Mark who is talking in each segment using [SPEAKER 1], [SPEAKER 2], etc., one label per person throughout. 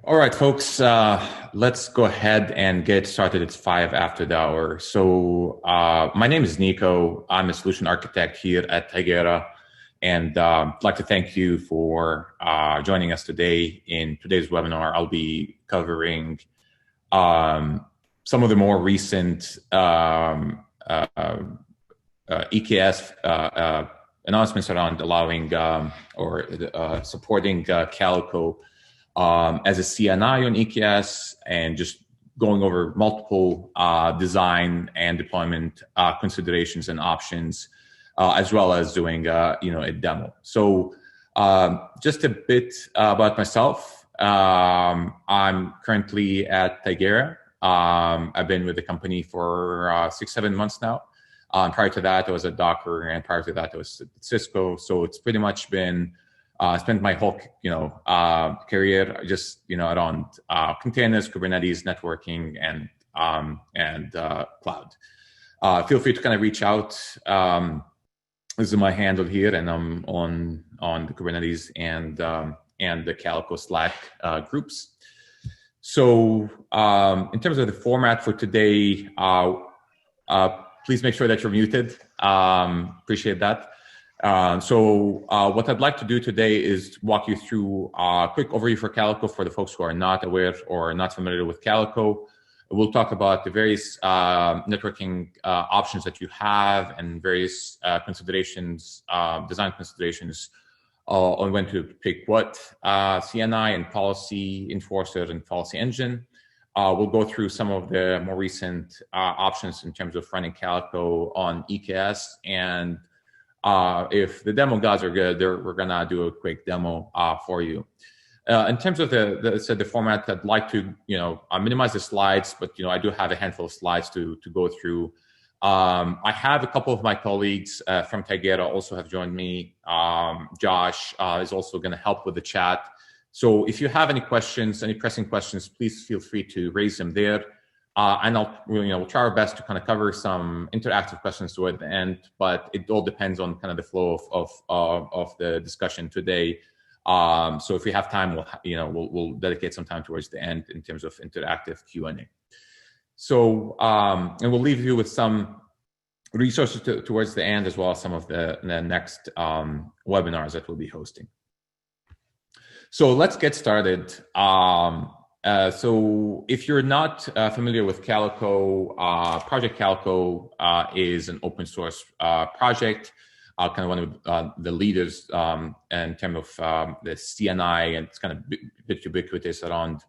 [SPEAKER 1] All right, folks, let's go ahead and get started. It's 5 after the hour. So my name is Nico. I'm a solution architect here at Tagera. And I'd like to thank you for joining us today. In today's webinar, I'll be covering some of the more recent EKS announcements around allowing or supporting Calico as a CNI on EKS, and just going over multiple design and deployment considerations and options, as well as doing a demo. So just a bit about myself. I'm currently at Tagera. I've been with the company for 6-7 months now. Prior to that, I was at Docker, and prior to that, I was at Cisco. So it's pretty much been spent my whole career just around containers, Kubernetes, networking, and cloud. Feel free to kind of reach out. This is my handle here, and I'm on the Kubernetes and the Calico Slack groups. So in terms of the format for today, please make sure that you're muted. Appreciate that. So what I'd like to do today is walk you through a quick overview for Calico for the folks who are not aware or not familiar with Calico. We'll talk about the various networking options that you have and various considerations, design considerations on when to pick what CNI and policy enforcer and policy engine. We'll go through some of the more recent options in terms of running Calico on EKS, and if the demo guys are good, we're gonna do a quick demo for you. In terms of the format, I'd like to minimize the slides, but I do have a handful of slides to go through. I have a couple of my colleagues from Tagera also have joined me. Josh is also going to help with the chat. So if you have any questions, any pressing questions, please feel free to raise them there. And we'll try our best to kind of cover some interactive questions toward the end, but it all depends on kind of the flow of the discussion today. So if we have time, we'll dedicate some time towards the end in terms of interactive Q&A. So and we'll leave you with some resources towards the end, as well as some of the next webinars that we'll be hosting. So let's get started. So if you're not familiar with Calico, Project Calico is an open source project, kind of one of the leaders in terms of the CNI, and it's kind of a bit ubiquitous around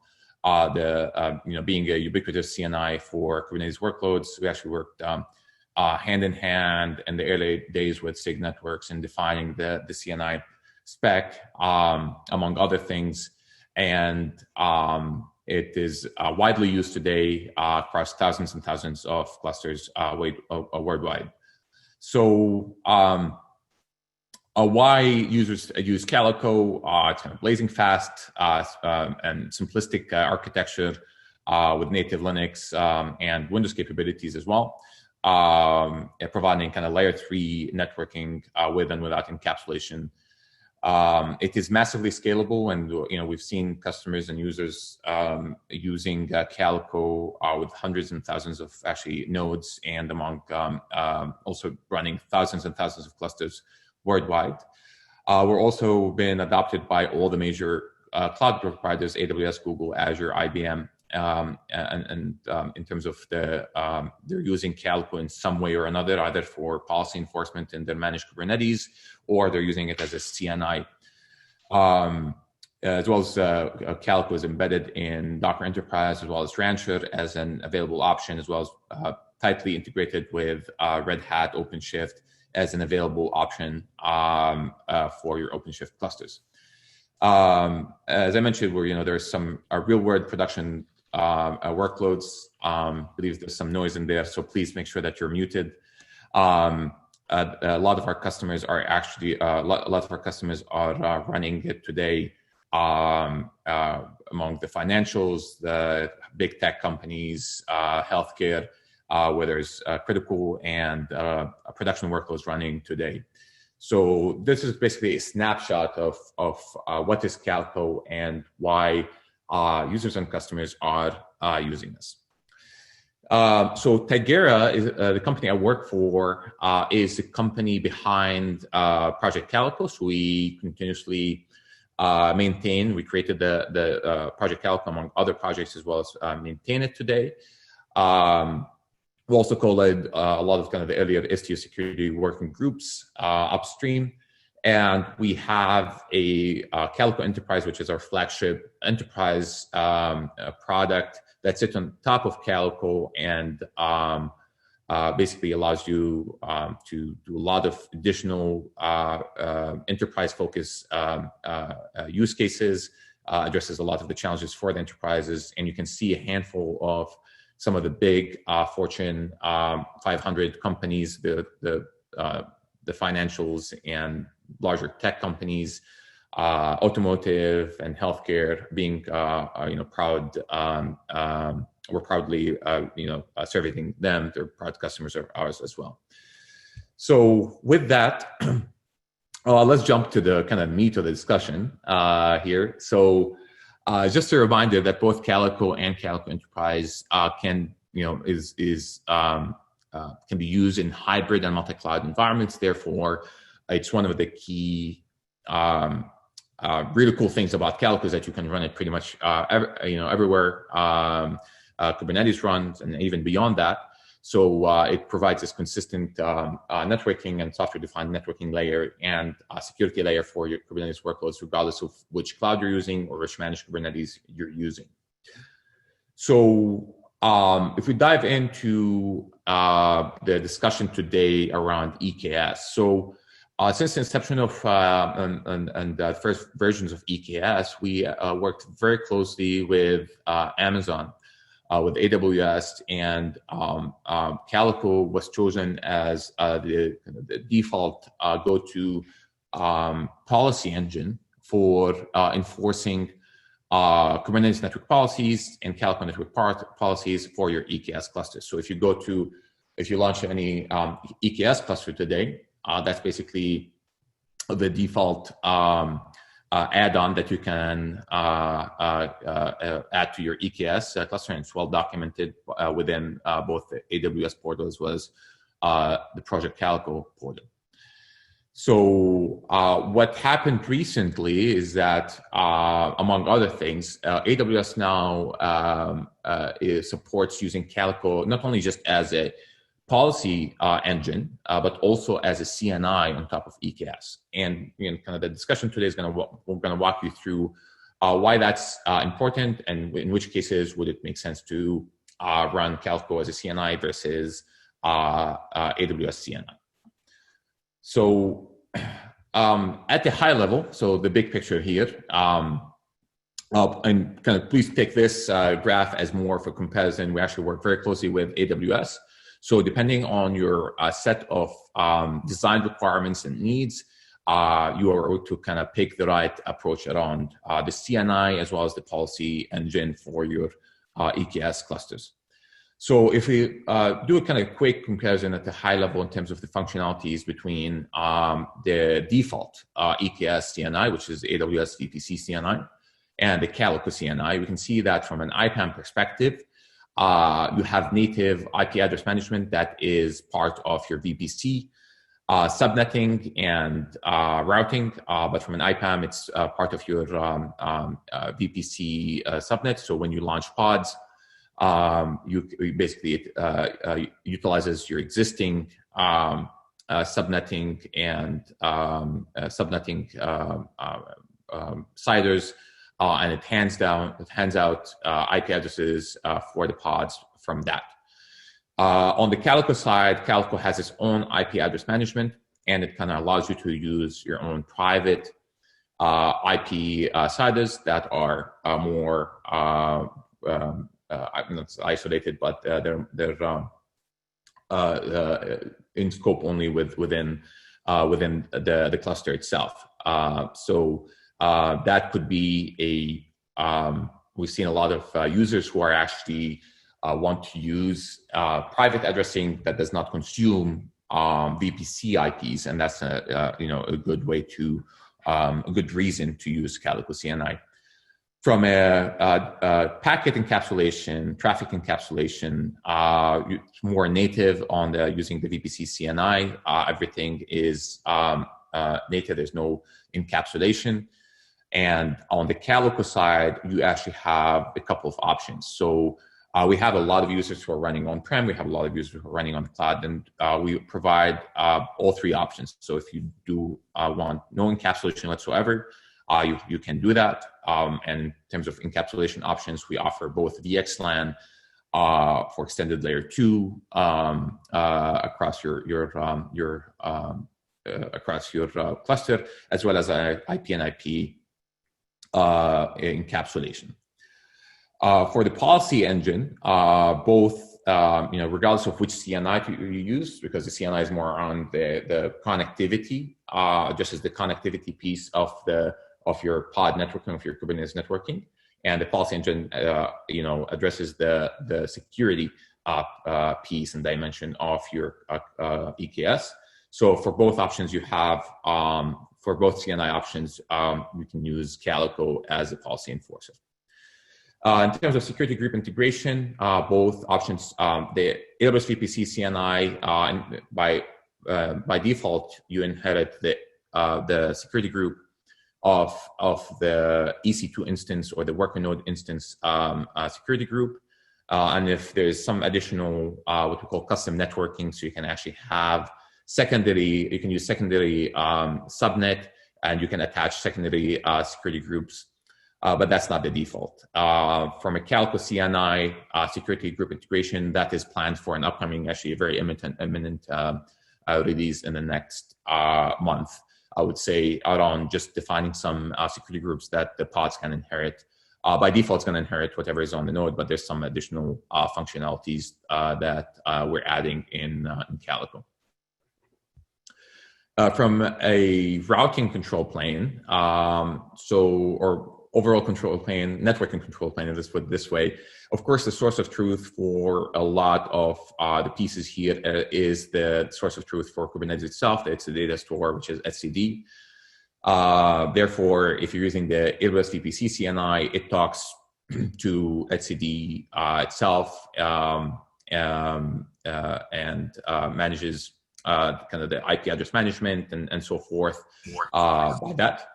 [SPEAKER 1] being a ubiquitous CNI for Kubernetes workloads. We actually worked hand in hand in the early days with SIG networks in defining the CNI spec, among other things. And it is widely used today across thousands and thousands of clusters worldwide. So why users use Calico? It's kind of blazing fast and simplistic architecture with native Linux and Windows capabilities as well, providing kind of layer 3 networking with and without encapsulation. It is massively scalable, and we've seen customers and users using Calico with hundreds and thousands of actually nodes, and among also running thousands and thousands of clusters worldwide. We're also been adopted by all the major cloud providers: AWS, Google, Azure, IBM, and in terms of they're using Calico in some way or another, either for policy enforcement in their managed Kubernetes, or they're using it as a CNI. As well as Calico is embedded in Docker Enterprise, as well as Rancher as an available option, as well as tightly integrated with Red Hat OpenShift as an available option for your OpenShift clusters. As I mentioned, there's some real-world production workloads. I believe there's some noise in there, so please make sure that you're muted. A lot of our customers are actually running it today among the financials, the big tech companies, healthcare, where there's critical and production workloads running today. So this is basically a snapshot of what is Calico and why users and customers are using this. So Tagera is the company I work for, is the company behind Project Calico. So we continuously we created the Project Calico among other projects, as well as maintain it today. We also co-led a lot of kind of the earlier STO security working groups upstream. And we have a Calico Enterprise, which is our flagship enterprise product that sits on top of Calico and basically allows you to do a lot of additional enterprise-focused use cases, addresses a lot of the challenges for the enterprises, and you can see a handful of some of the big Fortune 500 companies, the financials and larger tech companies, automotive and healthcare being proud. We're proudly serving them. They're proud customers of ours as well. So with that, let's jump to the kind of meat of the discussion here. So just a reminder that both Calico and Calico Enterprise can be used in hybrid and multi-cloud environments. Therefore, it's one of the key really cool things about Calico is that you can run it pretty much everywhere Kubernetes runs, and even beyond that. So it provides this consistent networking and software-defined networking layer and security layer for your Kubernetes workloads, regardless of which cloud you're using or which managed Kubernetes you're using. So if we dive into the discussion today around EKS, so since the inception of and the first versions of EKS, we worked very closely with Amazon, with AWS, and Calico was chosen as the default go-to policy engine for enforcing Kubernetes network policies and Calico network policies for your EKS clusters. So if you launch any EKS cluster today, that's basically the default add-on that you can add to your EKS cluster, and it's well documented within both the AWS portal as well as the Project Calico portal. So what happened recently is that, among other things, AWS now supports using Calico not only just as a policy engine, but also as a CNI on top of EKS. And kind of the discussion today is we're going to walk you through why that's important, and in which cases would it make sense to run Calico as a CNI versus AWS CNI. So at the high level, so the big picture here, and kind of please take this graph as more of a comparison. We actually work very closely with AWS. So depending on your set of design requirements and needs, you are able to kind of pick the right approach around the CNI as well as the policy engine for your EKS clusters. So if we do a kind of quick comparison at the high level in terms of the functionalities between the default EKS CNI, which is AWS VPC CNI, and the Calico CNI, we can see that from an IPAM perspective, you have native IP address management that is part of your VPC, subnetting and routing, but from an IPAM, it's part of your VPC subnet. So when you launch pods, you basically utilizes your existing subnetting and CIDRs, and it hands out IP addresses for the pods from that. On the Calico side, Calico has its own IP address management, and it kind of allows you to use your own private IP CIDRs that are more not isolated, but they're in scope only within the cluster itself. So that could be we've seen a lot of users who are actually want to use private addressing that does not consume VPC IPs, and that's a good way to a good reason to use Calico CNI. From a packet encapsulation, traffic encapsulation, it's more native on using the VPC CNI. Everything is native. There's no encapsulation. And on the Calico side, you actually have a couple of options. So we have a lot of users who are running on-prem. We have a lot of users who are running on the cloud, and we provide all three options. So if you do want no encapsulation whatsoever, you can do that. And in terms of encapsulation options, we offer both VXLAN for extended layer 2 across your cluster, as well as IP and IP encapsulation. For the policy engine, both regardless of which CNI you use, because the CNI is more on the connectivity, just as the connectivity piece of your pod networking, of your Kubernetes networking, and the policy engine, addresses the security piece and dimension of your EKS. So for both options, you have for both CNI options, you can use Calico as a policy enforcer. In terms of security group integration, both options, the AWS VPC CNI, and by default, you inherit the security group of the EC2 instance or the worker node instance security group. And if there's some additional what we call custom networking, so you can actually have you can use secondary subnet, and you can attach secondary security groups, but that's not the default. From a Calico CNI security group integration, that is planned for an upcoming, actually a very imminent release in the next month. I would say around just defining some security groups that the pods can inherit. By default, it's going to inherit whatever is on the node, but there's some additional functionalities that we're adding in Calico. From a routing control plane, or overall control plane, networking control plane, let's put it this way. Of course, the source of truth for a lot of the pieces here is the source of truth for Kubernetes itself. It's the data store, which is etcd. Therefore, if you're using the AWS VPC CNI, it talks to etcd itself and manages kind of the IP address management and so forth by that.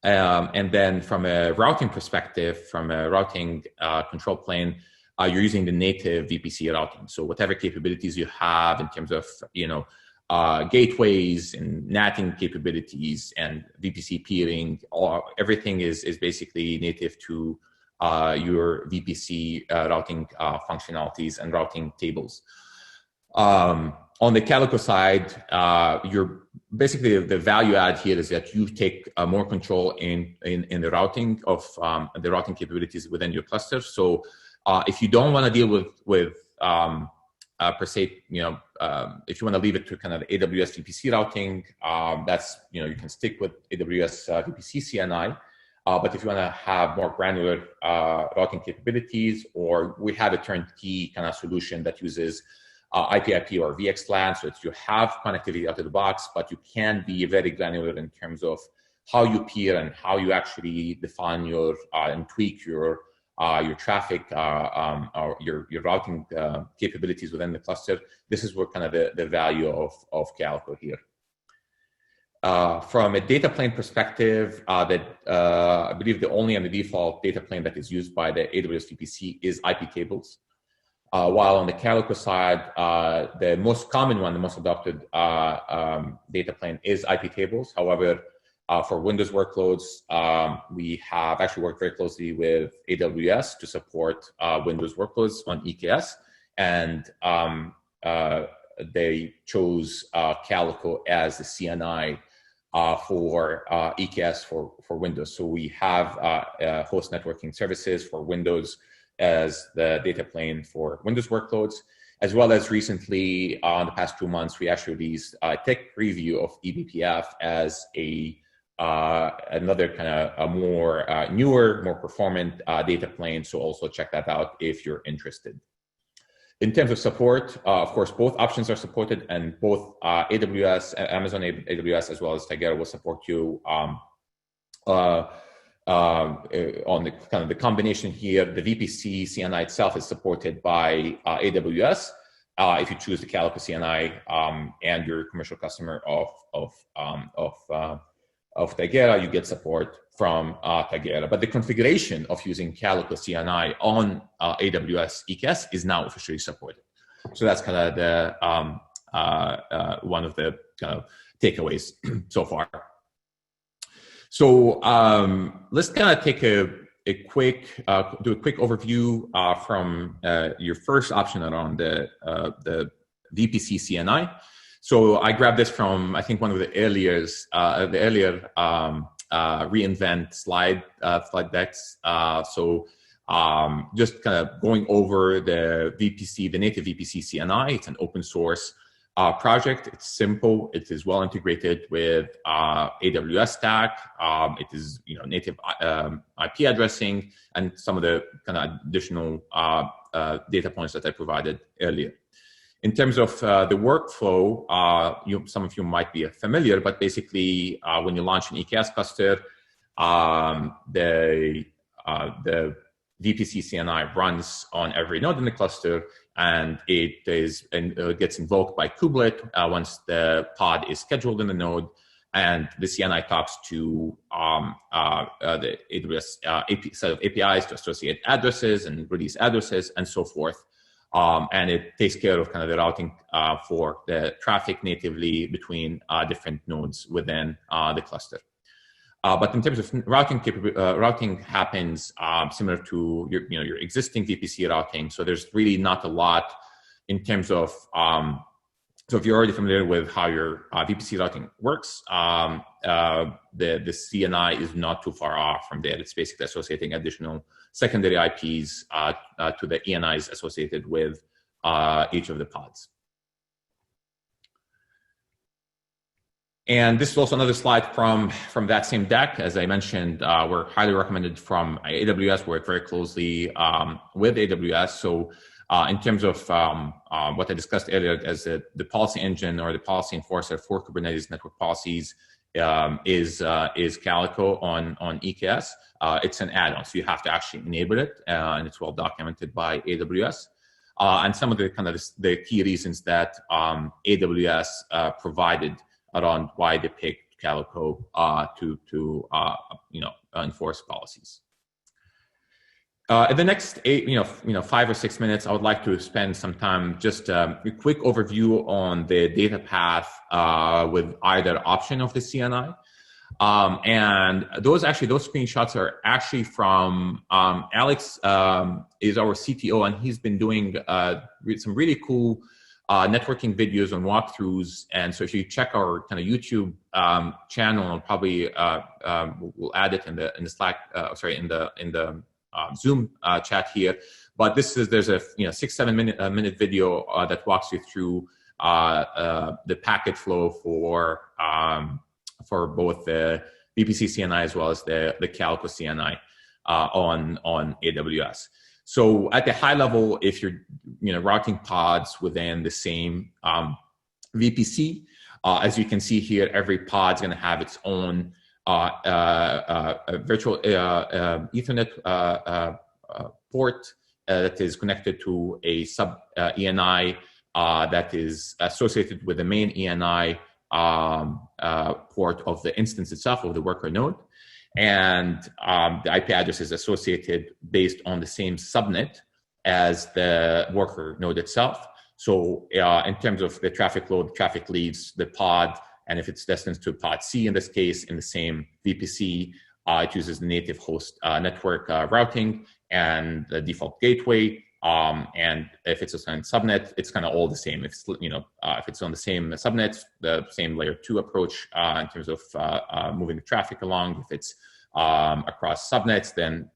[SPEAKER 1] And then from a routing perspective, from a routing control plane, you're using the native VPC routing. So whatever capabilities you have in terms of, gateways and NATing capabilities and VPC peering, everything is basically native to your VPC routing functionalities and routing tables. On the Calico side, you're basically the value add here is that you take more control in the routing of the routing capabilities within your cluster. So if you don't want to deal with per se, if you want to leave it to kind of AWS VPC routing, that's you can stick with AWS VPC CNI. But if you want to have more granular routing capabilities, or we have a turnkey kind of solution that uses IP/IP or VXLAN, so that you have connectivity out of the box, but you can be very granular in terms of how you peer and how you actually define your and tweak your traffic or your routing capabilities within the cluster. This is where kind of the value of Calico here. From a data plane perspective, I believe the only and the default data plane that is used by the AWS VPC is IP tables. While on the Calico side, the most common one, the most adopted data plane is IP tables. However, for Windows workloads, we have actually worked very closely with AWS to support Windows workloads on EKS, and they chose Calico as the CNI for EKS for Windows. So we have host networking services for Windows as the data plane for Windows workloads, as well as recently, in the past 2 months, we actually released a tech preview of eBPF as another kind of a more newer, more performant data plane. So also check that out if you're interested. In terms of support, of course, both options are supported, and both AWS, Amazon AWS, as well as Tagera will support you on the kind of the combination here, the VPC CNI itself is supported by AWS. If you choose the Calico CNI and you're a commercial customer of Tagera, you get support from Tagera. But the configuration of using Calico CNI on AWS EKS is now officially supported. So that's kind of the one of the kind of takeaways so far. So let's kind of take a quick do a quick overview from your first option around the VPC CNI. So I grabbed this from, I think, one of the earlier reInvent slide decks. Just kind of going over the VPC, the native VPC CNI. It's an open source project. It's simple. It is well integrated with AWS stack. It is native IP addressing and some of the kind of additional data points that I provided earlier. In terms of the workflow, some of you might be familiar, but basically when you launch an EKS cluster, the VPC CNI runs on every node in the cluster, and it gets invoked by kubelet once the pod is scheduled in the node, and the CNI talks to the AWS set of APIs to associate addresses and release addresses and so forth. And it takes care of kind of the routing for the traffic natively between different nodes within the cluster. But in terms of routing, routing happens similar to your existing VPC routing. So there's really not a lot in terms of, so if you're already familiar with how your VPC routing works, the CNI is not too far off from there. It's basically associating additional secondary IPs to the ENIs associated with each of the pods. And this is also another slide from that same deck. As I mentioned, we're highly recommended from AWS. We work very closely with AWS. So in terms of what I discussed earlier as the policy engine or the policy enforcer for Kubernetes network policies is Calico on EKS. It's an add-on, so you have to actually enable it, and it's well documented by AWS. And some of the kind of the key reasons that AWS provided around why they picked Calico to enforce policies. In the next 5 or 6 minutes, I would like to spend some time just a quick overview on the data path with either option of the CNI. And those screenshots are actually from Alex is our CTO, and he's been doing some really cool networking videos and walkthroughs. And so if you check our kind of YouTube channel, I'll probably we'll add it in the Slack, in the Zoom chat here. But there's a 6-7 minute video that walks you through the packet flow for both the VPC CNI as well as the Calico CNI on AWS. So at the high level, if you're routing pods within the same VPC, as you can see here, every pod's going to have its own virtual Ethernet port that is connected to a sub ENI that is associated with the main ENI port of the instance itself of the worker node. And the IP address is associated based on the same subnet as the worker node itself. So in terms of the traffic load, traffic leaves the pod, and if it's destined to pod C in this case, in the same VPC, it uses the native host network routing and the default gateway. And if it's a subnet, it's kind of all the same. If it's on the same subnet, the same layer 2 approach in terms of moving the traffic along. If it's across subnets, then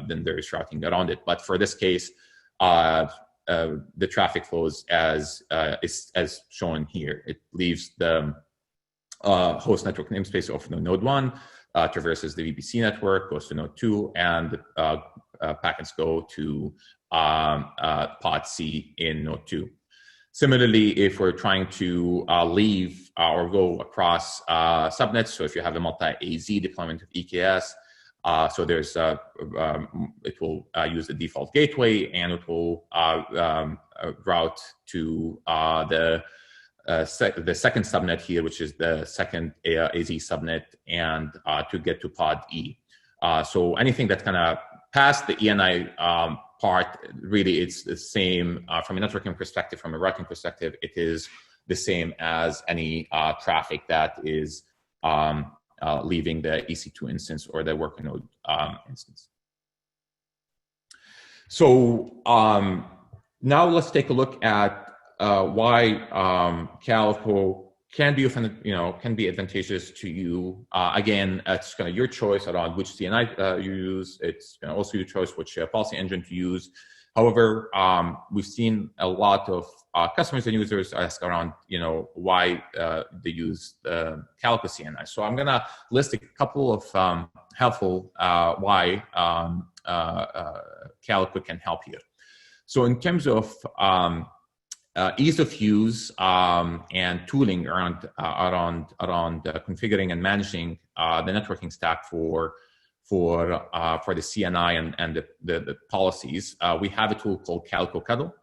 [SPEAKER 1] then there is routing around it. But for this case, the traffic flows as shown here. It leaves the host network namespace of node 1, traverses the VPC network, goes to node 2, and packets go to pod C in node 2. Similarly, if we're trying to leave or go across subnets, so if you have a multi-AZ deployment of EKS, So there's it will use the default gateway, and it will route to the second subnet here, which is the second AZ subnet, and to get to pod E. So anything that's kind of past the ENI part, really it's the same from a networking perspective, from a routing perspective, it is the same as any traffic that is leaving the EC2 instance or the worker node instance. So now let's take a look at why Calico can be, can be advantageous to you. Again, it's kind of your choice around which CNI you use. It's also your choice which policy engine to use. However, we've seen a lot of customers and users ask around, why they use Calico CNI. So I'm gonna list a couple of helpful why Calico can help you. So in terms of ease of use and tooling around configuring and managing the networking stack for the CNI and the policies, we have a tool called Calico Cuddle.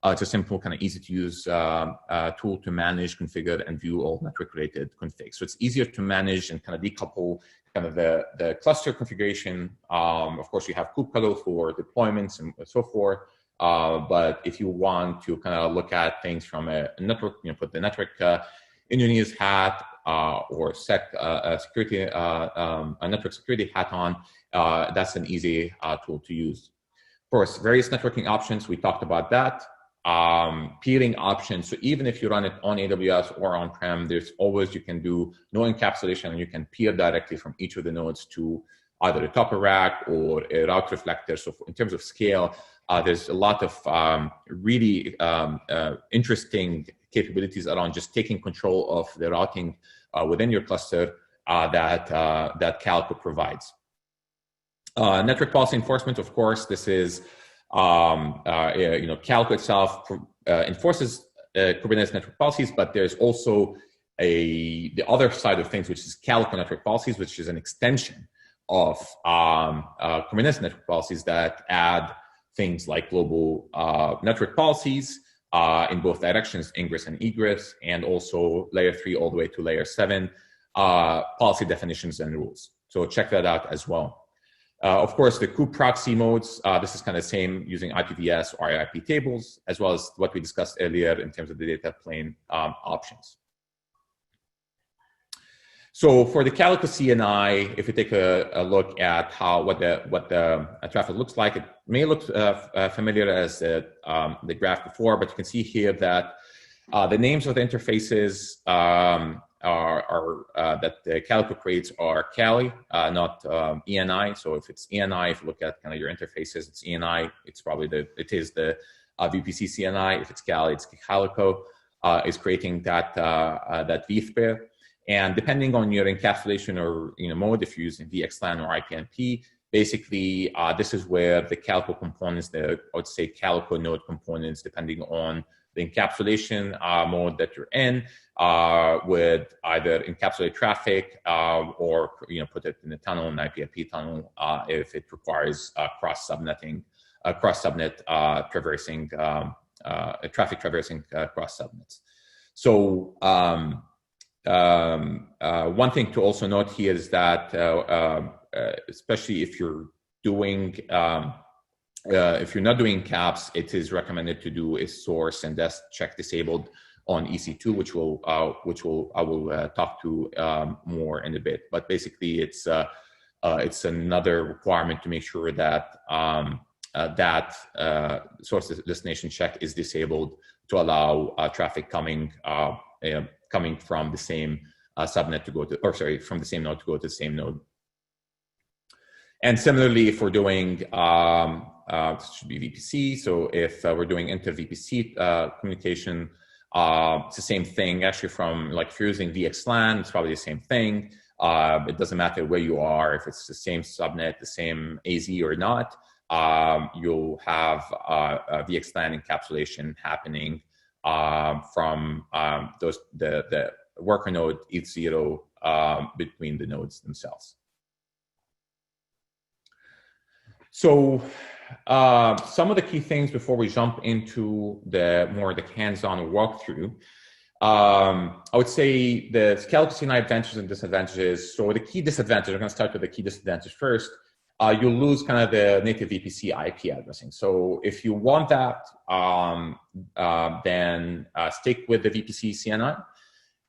[SPEAKER 1] It's a simple, kind of easy to use tool to manage, configure, and view all network-related configs. So it's easier to manage and kind of decouple kind of the cluster configuration. Of course, you have kubectl for deployments and so forth. But if you want to kind of look at things from a network, put the network engineer's hat or security, a network security hat on, that's an easy tool to use. Of course, various networking options, we talked about that. Peering options, so even if you run it on AWS or on-prem, there's always, you can do no encapsulation, and you can peer directly from each of the nodes to either a top of rack or a route reflector. So in terms of scale, there's a lot of really interesting capabilities around just taking control of the routing within your cluster that Calico provides. Network policy enforcement, of course, this is Calico itself enforces Kubernetes network policies, but there's also the other side of things, which is Calico network policies, which is an extension of Kubernetes network policies that add things like global network policies in both directions, ingress and egress, and also layer 3 all the way to layer 7 policy definitions and rules. So check that out as well. Of course, the kube proxy modes, this is kind of the same using IPVS or IP tables, as well as what we discussed earlier in terms of the data plane options. So for the Calico CNI, if you take a look at what the traffic looks like, it may look familiar as the graph before, but you can see here that the names of the interfaces that the Calico creates are Cali, not ENI. So if it's ENI, if you look at kind of your interfaces, it's ENI. It's probably the VPC CNI. If it's Cali, it's Calico is creating that VETH pair. And depending on your encapsulation or mode, if you're using VXLAN or IPNP, basically this is where the Calico components, I would say Calico node components, depending on the encapsulation mode that you're in, would either encapsulate traffic or put it in a tunnel, an IPNP tunnel, if it requires cross-subnetting, cross-subnet traversing, traffic traversing cross subnets. So one thing to also note here is that especially if you're doing if you're not doing caps, it is recommended to do a source and desk check disabled on EC2, which I will talk to more in a bit. But basically, it's another requirement to make sure that that source destination check is disabled to allow traffic coming from the same subnet to go to, or sorry, from the same node to go to the same node. And similarly, if we're doing, this should be VPC. So if we're doing inter-VPC communication, it's the same thing. Actually, from like if you're using VXLAN, it's probably the same thing. It doesn't matter where you are, if it's the same subnet, the same AZ or not. You'll have VXLAN encapsulation happening from the worker node ETH0 between the nodes themselves. So some of the key things before we jump into the hands-on walkthrough, I would say the Calico CNI advantages and disadvantages. So the key disadvantage, I'm going to start with the key disadvantage first. You'll lose kind of the native VPC IP addressing. So if you want that, then stick with the VPC CNI.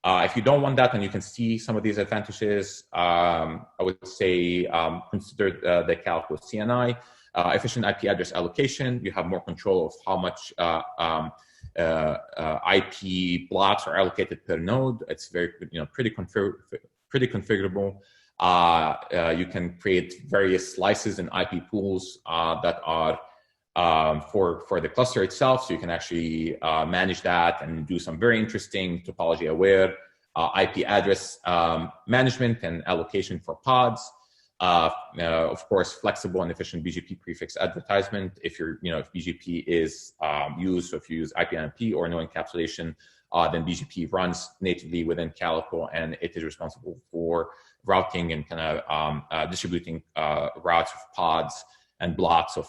[SPEAKER 1] If you don't want that, and you can see some of these advantages, I would say consider the Calico CNI. Efficient IP address allocation. You have more control of how much IP blocks are allocated per node. It's very, pretty configurable. You can create various slices and IP pools that are for the cluster itself. So you can actually manage that and do some very interesting topology aware IP address management and allocation for pods. Of course, flexible and efficient BGP prefix advertisement. If if BGP is used, so if you use IPNP or no encapsulation, then BGP runs natively within Calico, and it is responsible for routing and kind of distributing routes of pods and blocks of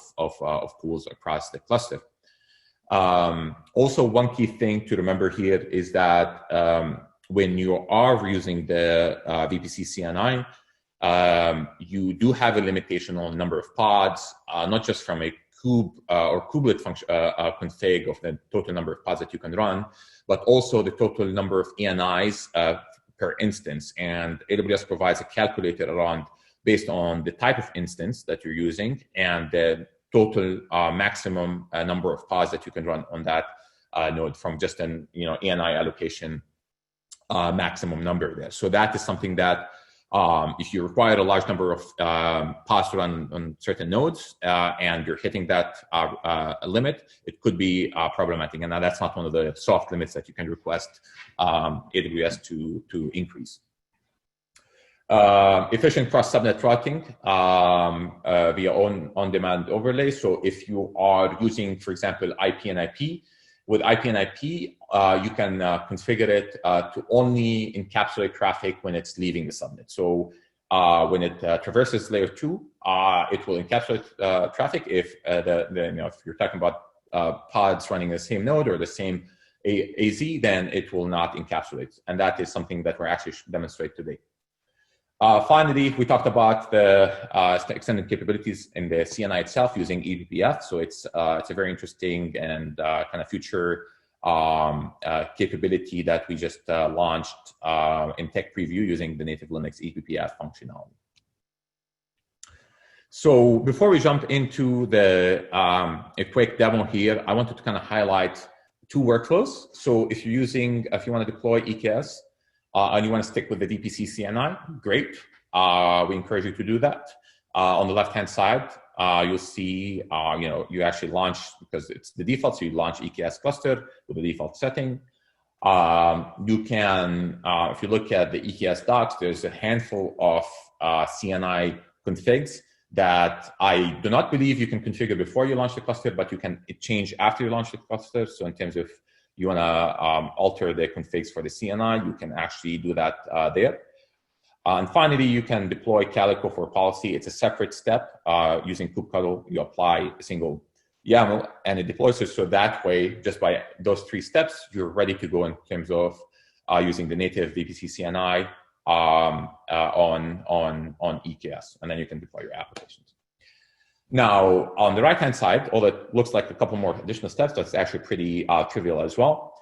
[SPEAKER 1] pools across the cluster. Also, one key thing to remember here is that when you are using the VPC CNI, you do have a limitation on number of pods, not just from a kube or kubelet function config of the total number of pods that you can run, but also the total number of ENIs per instance. And AWS provides a calculator around based on the type of instance that you're using and the total maximum number of pods that you can run on that node from just an ENI allocation maximum number there. So that is something that if you require a large number of pods to run on certain nodes and you're hitting that limit, it could be problematic. And now that's not one of the soft limits that you can request AWS to increase. Efficient cross-subnet routing via on-demand overlay. So if you are using, for example, IPNIP, with IPNIP, you can configure it to only encapsulate traffic when it's leaving the subnet. So when it traverses layer 2, it will encapsulate traffic. If if you're talking about pods running the same node or the same AZ, then it will not encapsulate, and that is something that we're actually demonstrate today. Finally, we talked about the extended capabilities in the CNI itself using eBPF. So it's a very interesting and kind of future capability that we just launched in tech preview using the native Linux eBPF functionality. So before we jump into the a quick demo here, I wanted to kind of highlight two workflows. So if you want to deploy EKS, and you want to stick with the VPC CNI, great. We encourage you to do that. On the left-hand side, you'll see, you actually launch, because it's the default, so you launch EKS cluster with the default setting. You can, if you look at the EKS docs, there's a handful of CNI configs that I do not believe you can configure before you launch the cluster, but you can change after you launch the cluster. So in terms of you want to alter the configs for the CNI, you can actually do that there. And finally, you can deploy Calico for policy. It's a separate step. Using kubectl, you apply a single YAML and it deploys it. So that way, just by those 3 steps, you're ready to go in terms of using the native VPC CNI on EKS, and then you can deploy your applications. Now, on the right-hand side, all that looks like a couple more additional steps. That's actually pretty trivial as well.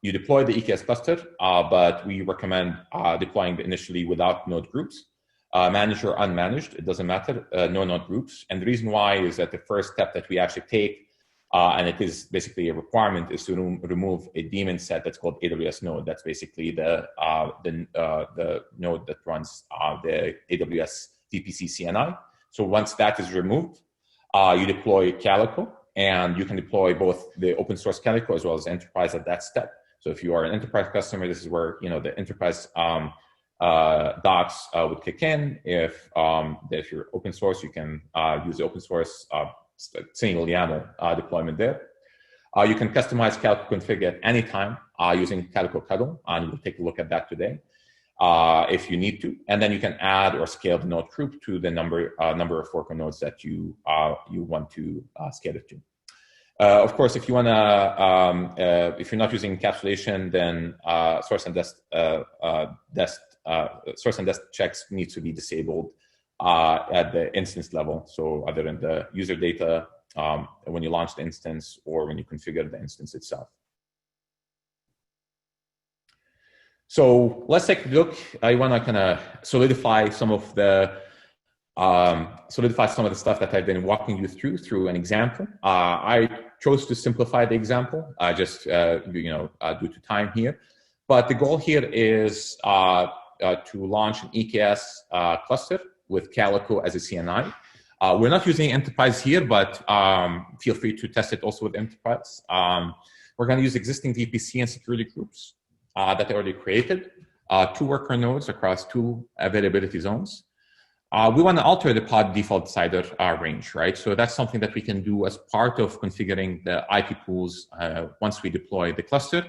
[SPEAKER 1] You deploy the EKS cluster, but we recommend deploying initially without node groups. Managed or unmanaged, it doesn't matter, no node groups. And the reason why is that the first step that we actually take, and it is basically a requirement, is to remove a daemon set that's called AWS node. That's basically the node that runs the AWS VPC CNI. So once that is removed, you deploy Calico, and you can deploy both the open source Calico as well as enterprise at that step. So if you are an enterprise customer, this is where the enterprise docs would kick in. If you're open source, you can use the open source single YAML deployment there. You can customize Calico config at any time using Calico Cuddle, and we'll take a look at that today. if you need to, and then you can add or scale the node group to the number of worker nodes that you want to scale it to. Of course, if you want to, if you're not using encapsulation, then source and dest checks need to be disabled at the instance level. So either in the user data when you launch the instance or when you configure the instance itself. So let's take a look. I want to kind of solidify some of the stuff that I've been walking you through an example. I chose to simplify the example, just due to time here. But the goal here is to launch an EKS cluster with Calico as a CNI. We're not using enterprise here, but feel free to test it also with enterprise. We're going to use existing VPC and security groups that I already created, 2 worker nodes across 2 availability zones. We want to alter the pod default decider range, right? So that's something that we can do as part of configuring the IP pools once we deploy the cluster.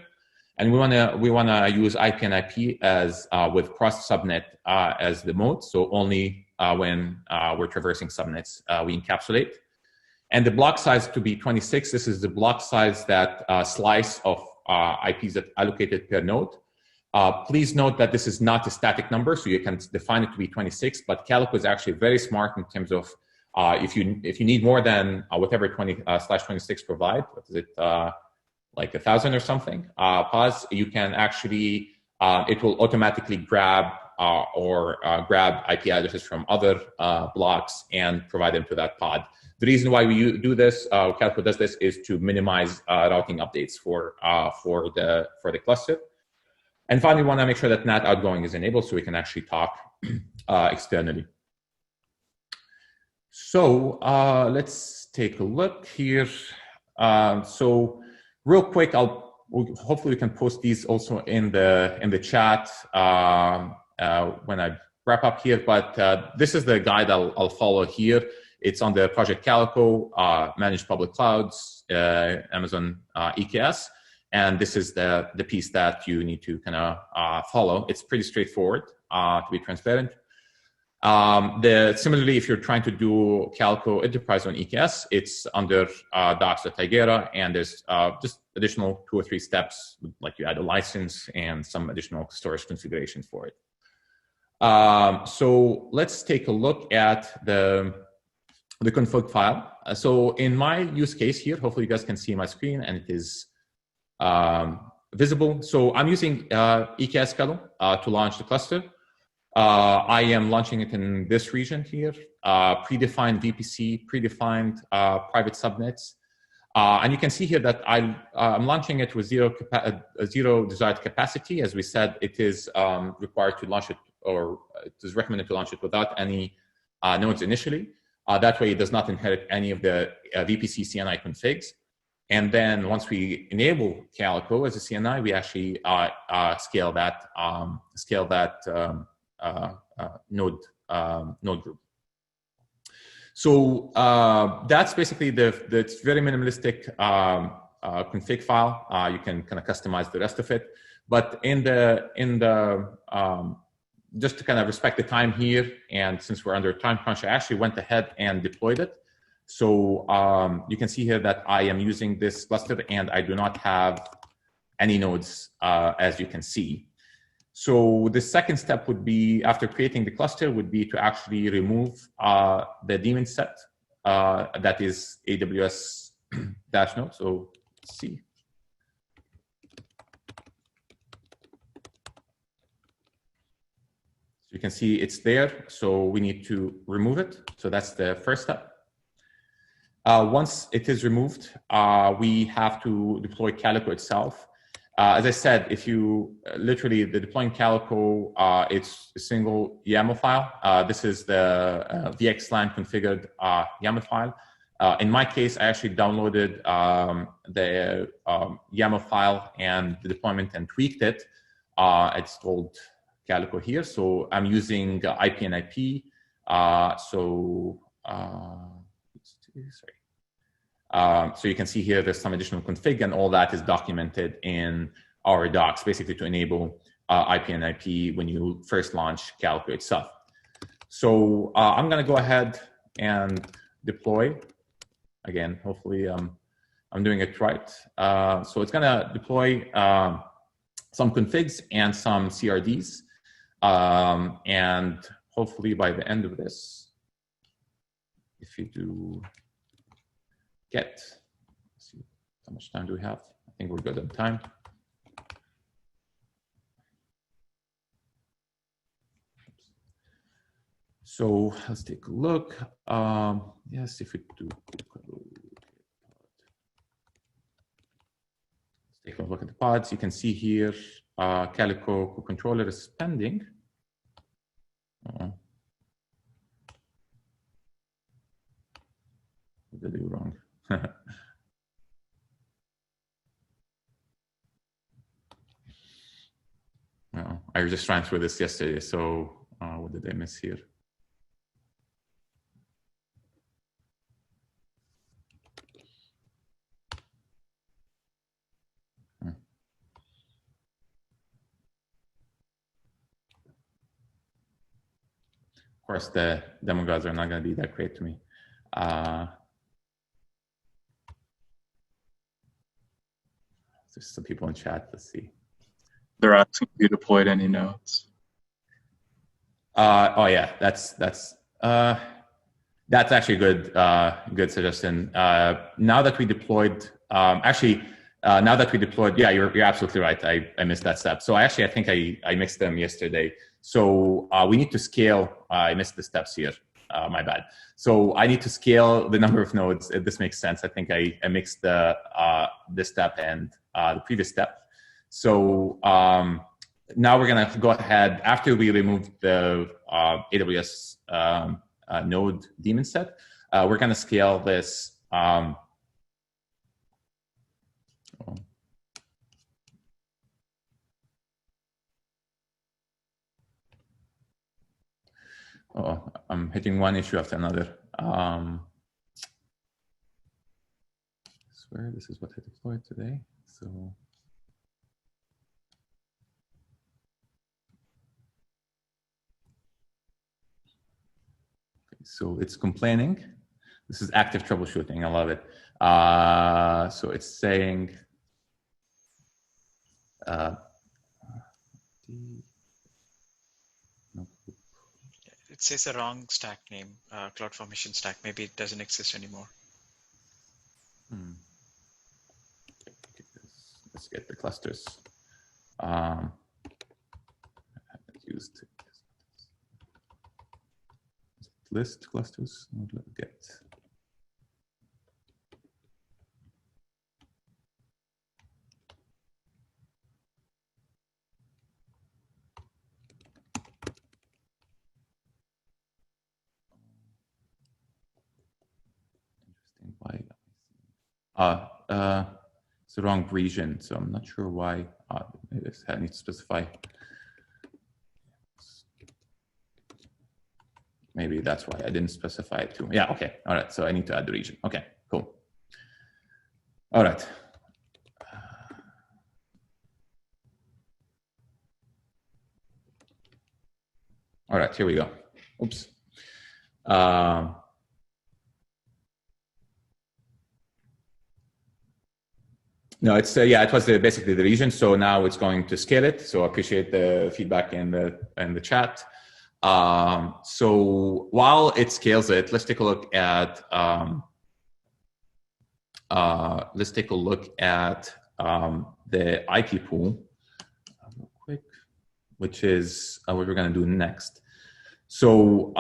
[SPEAKER 1] And we want to use IP and IP as with cross subnet as the mode. So only when we're traversing subnets we encapsulate. And the block size to be 26. This is the block size that slice of IPs that allocated per node. Please note that this is not a static number, so you can define it to be 26, but Calico is actually very smart in terms of if you need more than whatever 20/26 provide, what is it, like 1,000 or something, pods, you can actually, it will automatically grab grab IP addresses from other blocks and provide them to that pod. The reason why we do this, Calico does this, is to minimize routing updates for the cluster. And finally, we want to make sure that NAT outgoing is enabled so we can actually talk externally. So let's take a look here. So real quick, hopefully we can post these also in the chat when I wrap up here. But this is the guide I'll follow here. It's on the Project Calico, Managed Public Clouds, Amazon EKS. And this is the piece that you need to kind of follow. It's pretty straightforward, to be transparent. Similarly, if you're trying to do Calico Enterprise on EKS, it's under docs.tagera, and there's just additional 2 or 3 steps, like you add a license and some additional storage configurations for it. So let's take a look at the config file. So in my use case here, hopefully you guys can see my screen and it is visible. So I'm using EKS Calico to launch the cluster. I am launching it in this region here, predefined VPC, predefined private subnets. And you can see here that I'm launching it with zero desired capacity. As we said, it is required to launch it, or it is recommended to launch it without any nodes initially. That way it does not inherit any of the VPC CNI configs. And then once we enable Calico as a CNI, we actually scale that node group. So that's basically it's very minimalistic config file. You can kind of customize the rest of it. But just to kind of respect the time here, and since we're under time crunch, I actually went ahead and deployed it. So you can see here that I am using this cluster and I do not have any nodes, as you can see. So the second step would be, after creating the cluster, would be to actually remove the daemon set that is AWS dash node. So let's see. So you can see it's there. So we need to remove it. So that's the first step. Once it is removed, we have to deploy Calico itself. As I said, if you the deploying Calico, it's a single YAML file. This is the VXLAN configured YAML file. In my case, I actually downloaded the YAML file and the deployment and tweaked it. It's called Calico here. So I'm using IP and IP. So you can see here there's some additional config, and all that is documented in our docs, basically to enable IP and IP when you first launch Calico itself. So I'm going to go ahead and deploy. Again, hopefully I'm doing it right. So it's going to deploy some configs and some CRDs. And hopefully by the end of this, if you do get, let's see, how much time do we have? I think we're good on time. So let's take a look. Yes, if we do, let's take a look at the pods. You can see here, Calico co-controller is pending. What did I do wrong? No, I was just trying through this yesterday. So what did I miss here? Of course, the demo guys are not going to be that great to me. There's some people in chat. Let's see.
[SPEAKER 2] They're asking if you deployed any nodes.
[SPEAKER 1] Oh yeah, that's actually a good suggestion. Now that we deployed, now that we deployed, yeah, you're absolutely right. I missed that step. So I think I mixed them yesterday. So we need to scale. I missed the steps here. My bad. So I need to scale the number of nodes. If this makes sense, I think I mixed this step and the previous step. So now we're gonna go ahead after we remove the AWS node daemon set. We're gonna scale this. Oh, I'm hitting one issue after another. I swear this is what I deployed today. So okay, so it's complaining. This is active troubleshooting. I love it. So it's saying
[SPEAKER 3] it says the wrong stack name, CloudFormation stack. Maybe it doesn't exist anymore.
[SPEAKER 1] Let's get the clusters. I haven't used list clusters. Get. It's the wrong region, so I'm not sure why. Maybe I need to specify. Maybe that's why I didn't specify it too. Yeah, okay. All right, so I need to add the region. Okay, cool. All right. All right, here we go. Oops. No, it's yeah, it was basically the region. So now it's going to scale it. So I appreciate the feedback in the chat. So while it scales it, let's take a look at the IP pool real quick, which is what we're going to do next. So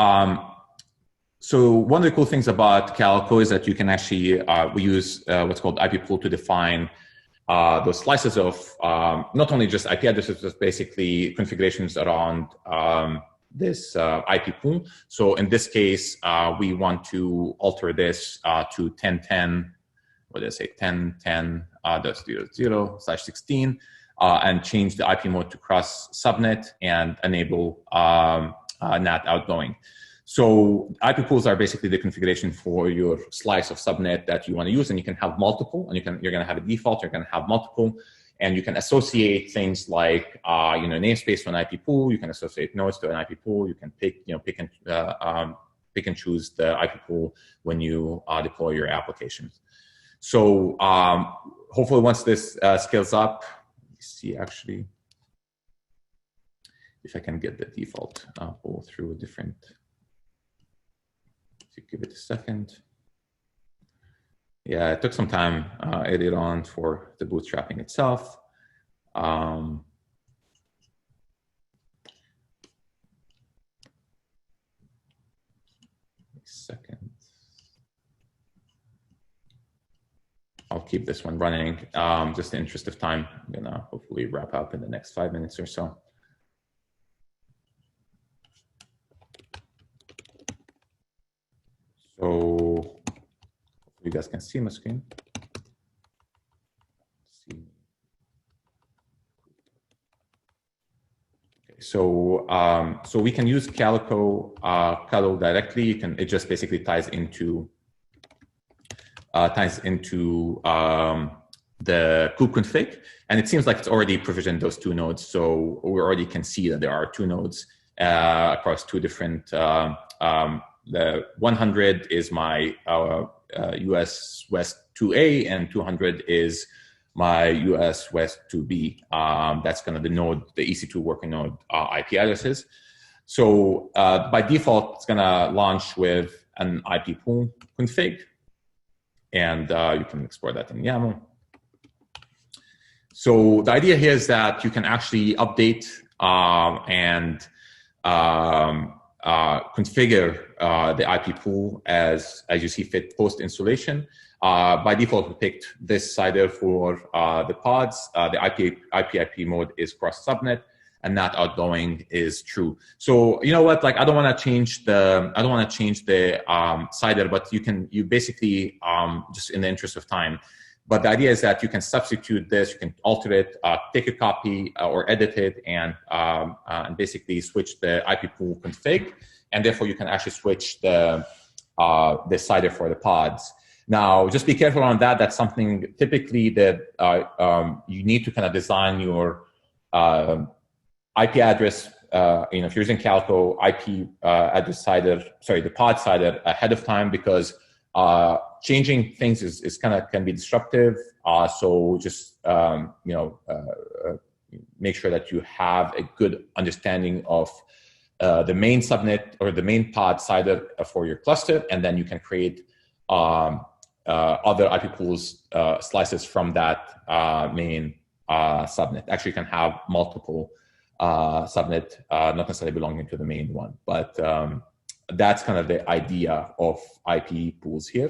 [SPEAKER 1] so one of the cool things about Calico is that you can actually we use what's called IP pool to define those slices of not only just IP addresses, but basically configurations around this IP pool. So in this case, we want to alter this to 1010, what did I say, 1010.0.0/16, and change the IP mode to cross subnet and enable NAT outgoing. So IP pools are basically the configuration for your slice of subnet that you want to use, and you can have multiple, and you're going to have a default, you're going to have multiple. And you can associate things like, namespace to an IP pool. You can associate nodes to an IP pool. You can pick and choose the IP pool when you deploy your applications. So hopefully once this scales up, let's see actually if I can get the default pool through a different, give it a second. Yeah, it took some time earlier on for the bootstrapping itself. Second. I'll keep this one running just in the interest of time. I'm gonna hopefully wrap up in the next 5 minutes or so. So you guys can see my screen. Okay, so we can use Calico directly. It just basically ties into the kubeconfig, and it seems like it's already provisioned those 2 nodes. So we already can see that there are 2 nodes across 2 different. The 100 is my US West 2A, and 200 is my US West 2B. That's kind of the node, the EC2 working node IP addresses. So by default, it's going to launch with an IP pool config, and you can explore that in YAML. So the idea here is that you can actually update and configure the IP pool as you see fit post installation. By default, we picked this CIDR for the pods. The IP mode is cross subnet, and that outgoing is true. So you know what? Like I don't want to change the CIDR, but you basically just in the interest of time. But the idea is that you can substitute this, you can alter it, take a copy or edit it, and basically switch the IP pool config, and therefore you can actually switch the CIDR for the pods. Now, just be careful on that. That's something typically that you need to kind of design your IP address. If you're using Calico, IP address CIDR, the pod CIDR ahead of time, because changing things can be disruptive. So just make sure that you have a good understanding of the main subnet or the main pod CIDR for your cluster, and then you can create other IP pools slices from that main subnet. Actually, you can have multiple subnet, not necessarily belonging to the main one, but that's kind of the idea of IP pools here.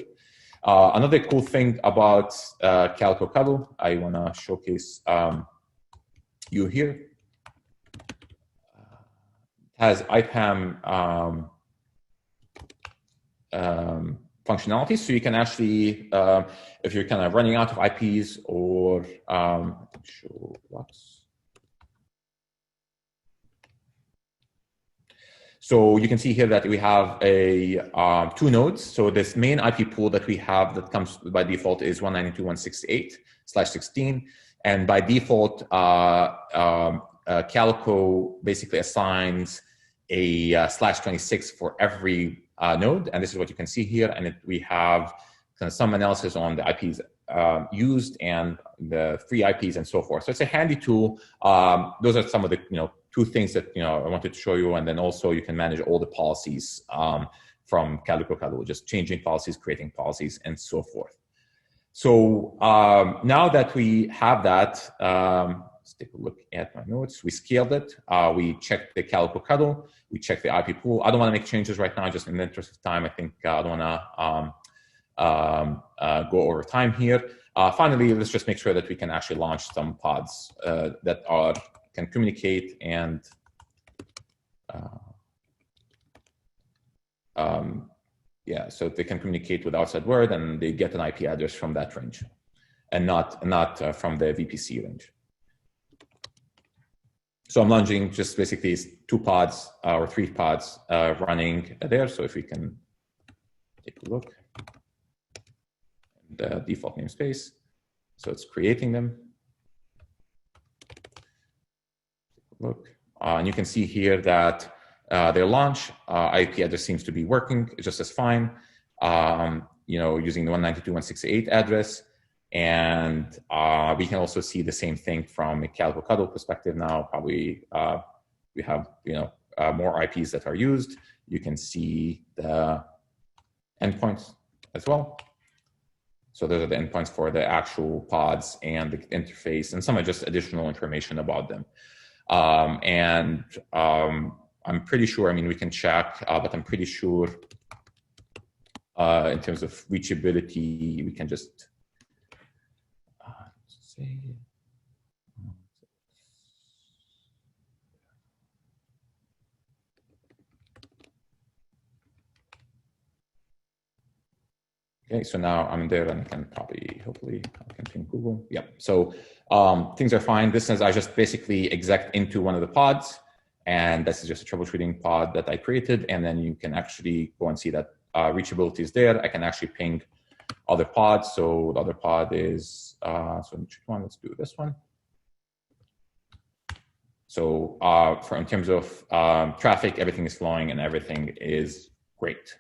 [SPEAKER 1] Another cool thing about Calico CNI, I want to showcase you here. It has IPAM functionality, so you can actually, if you're kind of running out of IPs or show blocks. So you can see here that we have a 2 nodes. So this main IP pool that we have that comes by default is 192.168/16. And by default, Calico basically assigns a /26 for every node. And this is what you can see here. And we have kind of some analysis on the IPs used and the free IPs and so forth. So it's a handy tool. Those are some of the 2 things that I wanted to show you, and then also you can manage all the policies from Calico CNI, just changing policies, creating policies, and so forth. So now that we have that, let's take a look at my notes. We scaled it. We checked the Calico CNI. We checked the IP pool. I don't want to make changes right now, just in the interest of time. I think I don't want to go over time here. Finally, let's just make sure that we can actually launch some pods that can communicate and so they can communicate with outside world, and they get an IP address from that range, and not from the VPC range. So I'm launching just basically 2 pods or 3 pods running there. So if we can take a look, the default namespace. So it's creating them. look. And you can see here that their launch IP address seems to be working just as fine, using the 192.168 address. And we can also see the same thing from a Calico Cuddle perspective now. Probably we have more IPs that are used. You can see the endpoints as well. So those are the endpoints for the actual pods and the interface, and some are just additional information about them. I'm pretty sure, we can check, but I'm pretty sure in terms of reachability, we can just say, okay, so now I'm there and I can hopefully I can ping Google. Yeah, so things are fine. This is, I just basically exec into one of the pods, and this is just a troubleshooting pod that I created, and then you can actually go and see that reachability is there. I can actually ping other pods. So the other pod is, let's do this one. So in terms of traffic, everything is flowing and everything is great.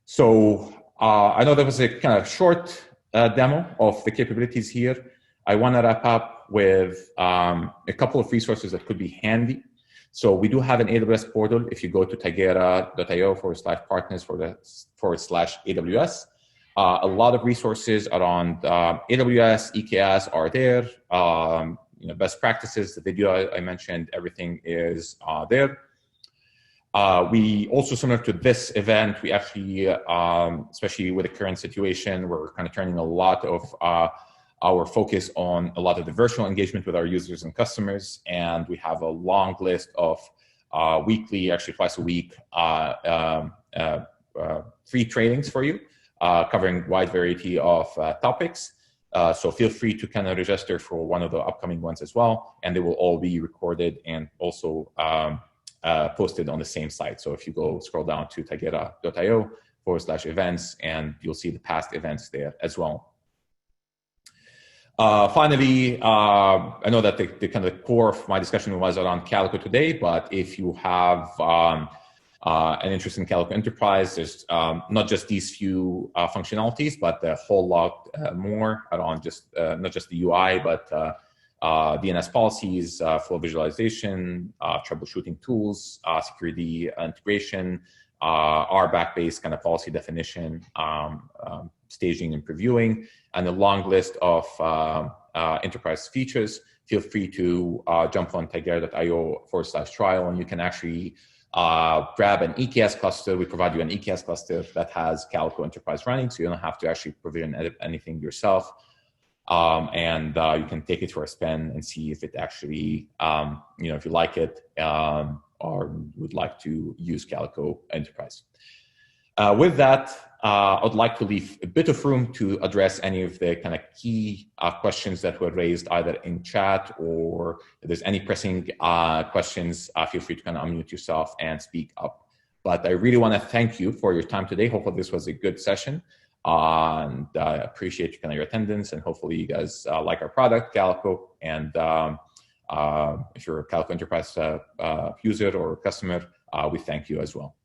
[SPEAKER 1] So I know that was a kind of short demo of the capabilities here. I want to wrap up with a couple of resources that could be handy. So we do have an AWS portal. If you go to tagera.io/partners/AWS, a lot of resources around AWS, EKS are there. Best practices, the video I mentioned, everything is there. We also, similar to this event, we actually, especially with the current situation, we're kind of turning a lot of our focus on a lot of the virtual engagement with our users and customers. And we have a long list of weekly, actually twice a week, free trainings for you, covering a wide variety of topics. So feel free to kind of register for one of the upcoming ones as well. And they will all be recorded and also posted on the same site. So if you scroll down to tagera.io/events, and you'll see the past events there as well. Finally, I know that the kind of core of my discussion was around Calico today, but if you have an interest in Calico Enterprise, there's not just these few functionalities, but a whole lot more around just not just the UI, but DNS policies, flow visualization, troubleshooting tools, security integration, RBAC-based kind of policy definition, staging and previewing, and a long list of enterprise features. Feel free to jump on tagera.io/trial, and you can actually grab an EKS cluster. We provide you an EKS cluster that has Calico Enterprise running, so you don't have to actually provision anything yourself. And you can take it for a spin and see if it actually, if you like it or would like to use Calico Enterprise. With that, I'd like to leave a bit of room to address any of the kind of key questions that were raised either in chat, or if there's any pressing questions, feel free to kind of unmute yourself and speak up. But I really want to thank you for your time today. Hopefully this was a good session. And I appreciate kind of your attendance, and hopefully you guys like our product, Calico. And if you're a Calico Enterprise user or customer, we thank you as well.